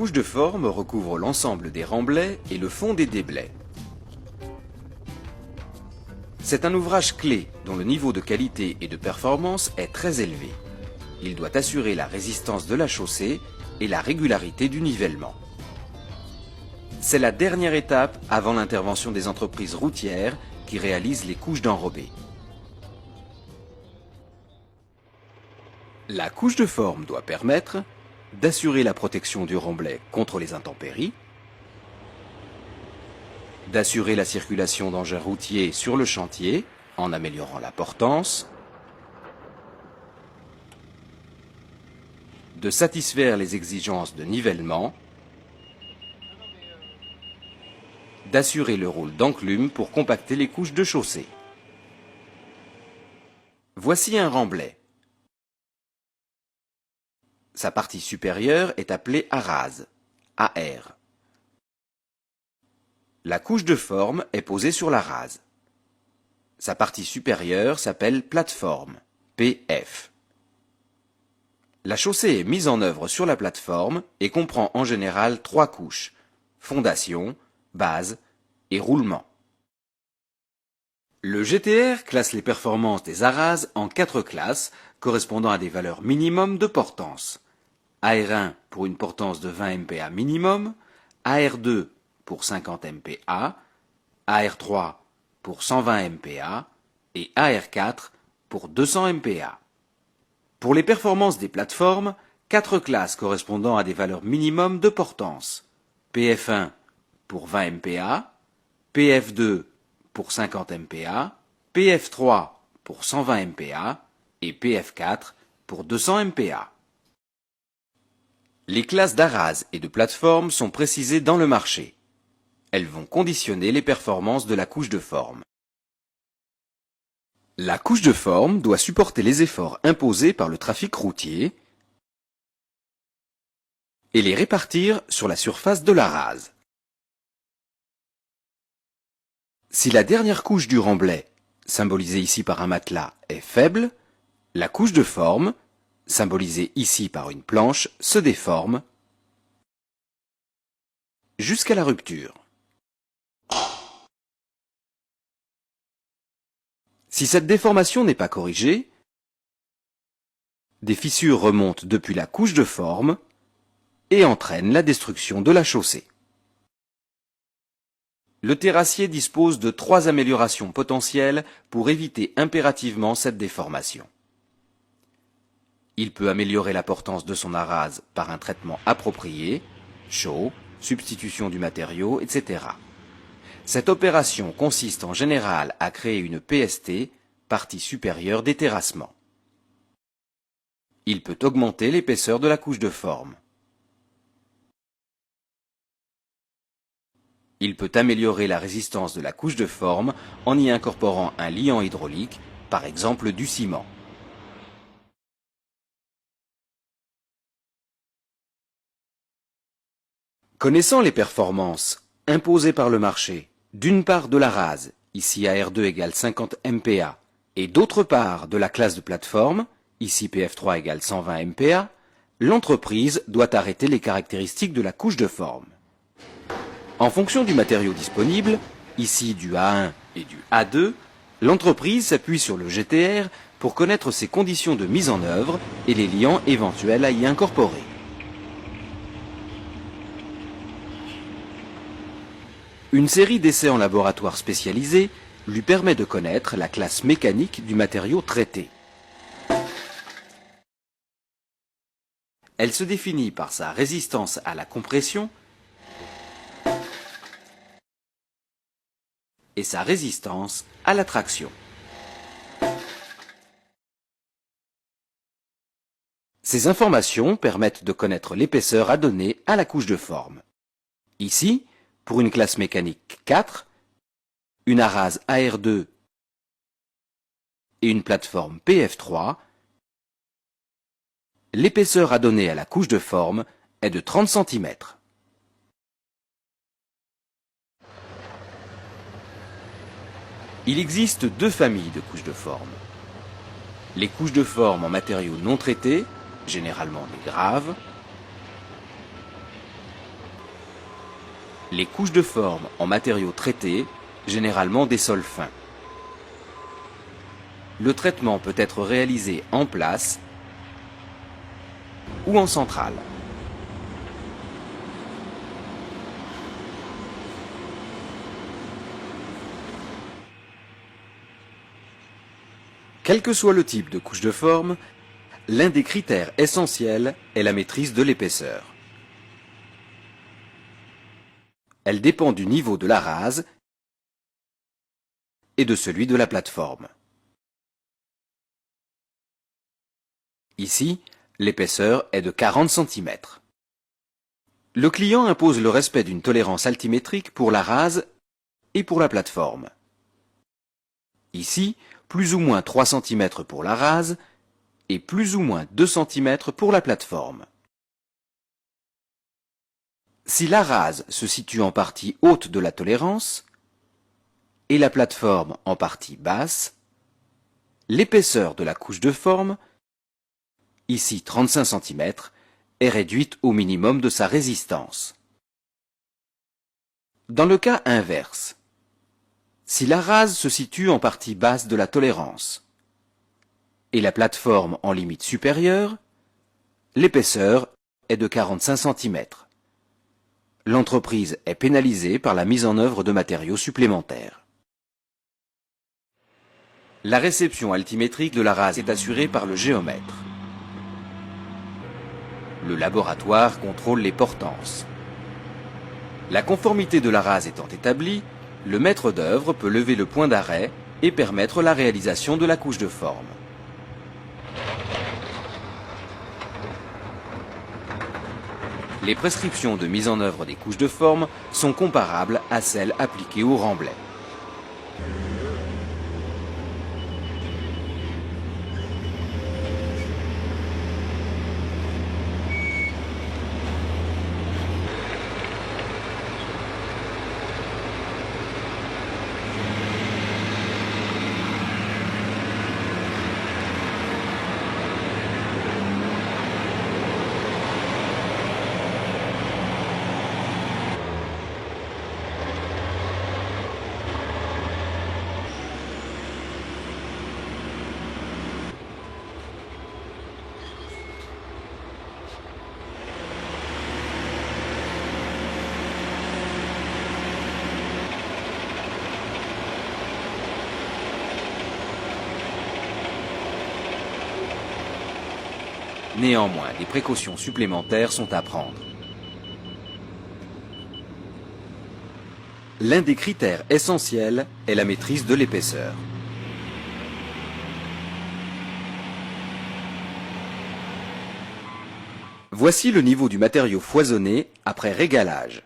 couche de forme recouvre l'ensemble des remblais et le fond des déblais. C'est un ouvrage clé dont le niveau de qualité et de performance est très élevé. Il doit assurer la résistance de la chaussée et la régularité du nivellement. C'est la dernière étape avant l'intervention des entreprises routières qui réalisent les couches d'enrobés. La couche de forme doit permettre d'assurer la protection du remblai contre les intempéries, d'assurer la circulation d'engins routiers sur le chantier en améliorant la portance, de satisfaire les exigences de nivellement, d'assurer le rôle d'enclume pour compacter les couches de chaussée. Voici un remblai. Sa partie supérieure est appelée arase, AR. La couche de forme est posée sur la rase. Sa partie supérieure s'appelle plateforme, PF. La chaussée est mise en œuvre sur la plateforme et comprend en général 3 couches, fondation, base et roulement. Le GTR classe les performances des arases en 4 classes correspondant à des valeurs minimum de portance. AR1 pour une portance de 20 MPa minimum, AR2 pour 50 MPa, AR3 pour 120 MPa et AR4 pour 200 MPa. Pour les performances des plateformes, 4 classes correspondant à des valeurs minimum de portance. PF1 pour 20 MPa, PF2 pour 50 MPa, PF3 pour 120 MPa et PF4 pour 200 MPa. Les classes d'arase et de plateforme sont précisées dans le marché. Elles vont conditionner les performances de la couche de forme. La couche de forme doit supporter les efforts imposés par le trafic routier et les répartir sur la surface de la rase. Si la dernière couche du remblai, symbolisée ici par un matelas, est faible, la couche de forme, symbolisée ici par une planche, se déforme jusqu'à la rupture. Si cette déformation n'est pas corrigée, des fissures remontent depuis la couche de forme et entraînent la destruction de la chaussée. Le terrassier dispose de 3 améliorations potentielles pour éviter impérativement cette déformation. Il peut améliorer la portance de son arase par un traitement approprié, chaud, substitution du matériau, etc. Cette opération consiste en général à créer une PST, partie supérieure des terrassements. Il peut augmenter l'épaisseur de la couche de forme. Il peut améliorer la résistance de la couche de forme en y incorporant un liant hydraulique, par exemple du ciment. Connaissant les performances imposées par le marché, d'une part de la rase, ici AR2 égale 50 MPa, et d'autre part de la classe de plateforme, ici PF3 égale 120 MPa, l'entreprise doit arrêter les caractéristiques de la couche de forme. En fonction du matériau disponible, ici du A1 et du A2, l'entreprise s'appuie sur le GTR pour connaître ses conditions de mise en œuvre et les liants éventuels à y incorporer. Une série d'essais en laboratoire spécialisé lui permet de connaître la classe mécanique du matériau traité. Elle se définit par sa résistance à la compression et sa résistance à la traction. Ces informations permettent de connaître l'épaisseur à donner à la couche de forme. Ici, pour une classe mécanique 4, une arase AR2 et une plateforme PF3, l'épaisseur à donner à la couche de forme est de 30 cm. Il existe 2 familles de couches de forme. Les couches de forme en matériaux non traités, généralement les graves, Les couches de forme en matériaux traités, généralement des sols fins. Le traitement peut être réalisé en place ou en centrale. Quel que soit le type de couche de forme, l'un des critères essentiels est la maîtrise de l'épaisseur. Elle dépend du niveau de la rase et de celui de la plateforme. Ici, l'épaisseur est de 40 cm. Le client impose le respect d'une tolérance altimétrique pour la rase et pour la plateforme. Ici, plus ou moins 3 cm pour la rase et plus ou moins 2 cm pour la plateforme. Si la rase se situe en partie haute de la tolérance et la plateforme en partie basse, l'épaisseur de la couche de forme, ici 35 cm, est réduite au minimum de sa résistance. Dans le cas inverse, si la rase se situe en partie basse de la tolérance et la plateforme en limite supérieure, l'épaisseur est de 45 cm. L'entreprise est pénalisée par la mise en œuvre de matériaux supplémentaires. La réception altimétrique de la rase est assurée par le géomètre. Le laboratoire contrôle les portances. La conformité de la rase étant établie, le maître d'œuvre peut lever le point d'arrêt et permettre la réalisation de la couche de forme. Les prescriptions de mise en œuvre des couches de forme sont comparables à celles appliquées au remblai. Néanmoins, des précautions supplémentaires sont à prendre. L'un des critères essentiels est la maîtrise de l'épaisseur. Voici le niveau du matériau foisonné après régalage.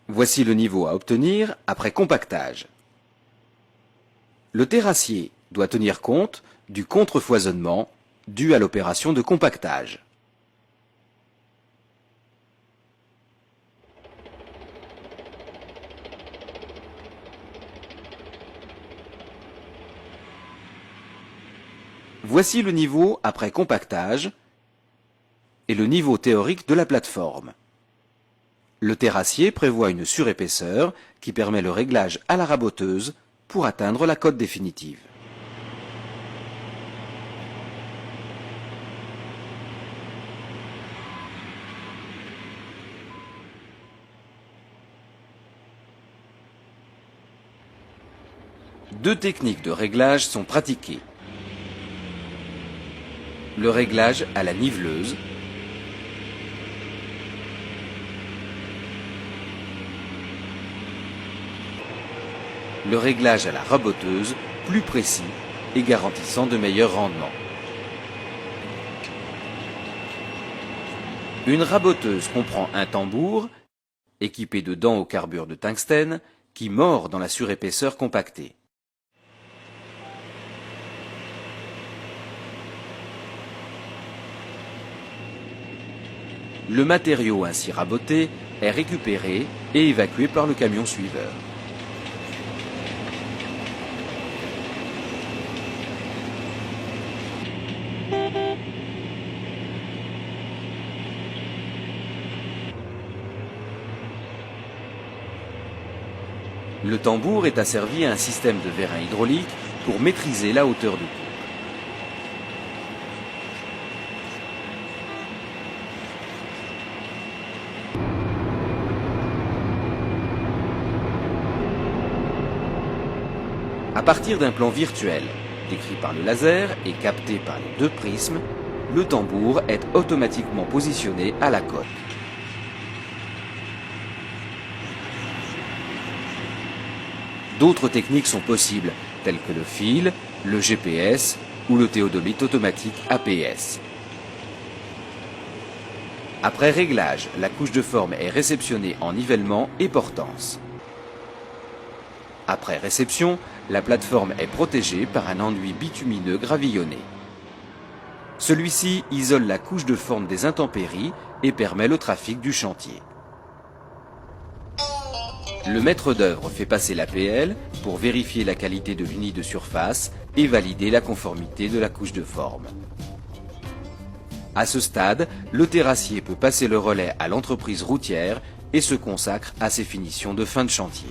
Voici le niveau à obtenir après compactage. Le terrassier doit tenir compte du contre-foisonnement dû à l'opération de compactage. Voici le niveau après compactage et le niveau théorique de la plateforme. Le terrassier prévoit une surépaisseur qui permet le réglage à la raboteuse pour atteindre la cote définitive. Deux techniques de réglage sont pratiquées. Le réglage à la niveleuse le réglage à la raboteuse, plus précis et garantissant de meilleurs rendements. Une raboteuse comprend un tambour, équipé de dents au carbure de tungstène, qui mord dans la surépaisseur compactée. Le matériau ainsi raboté est récupéré et évacué par le camion suiveur. Le tambour est asservi à un système de vérin hydraulique pour maîtriser la hauteur de coupe. À partir d'un plan virtuel, décrit par le laser et capté par les deux prismes, le tambour est automatiquement positionné à la coque. D'autres techniques sont possibles, telles que le fil, le GPS ou le théodomite automatique APS. Après réglage, la couche de forme est réceptionnée en nivellement et portance. Après réception, la plateforme est protégée par un enduit bitumineux gravillonné. Celui-ci isole la couche de forme des intempéries et permet le trafic du chantier. Le maître d'œuvre fait passer l'APL pour vérifier la qualité de l'uni de surface et valider la conformité de la couche de forme. À ce stade, le terrassier peut passer le relais à l'entreprise routière et se consacre à ses finitions de fin de chantier.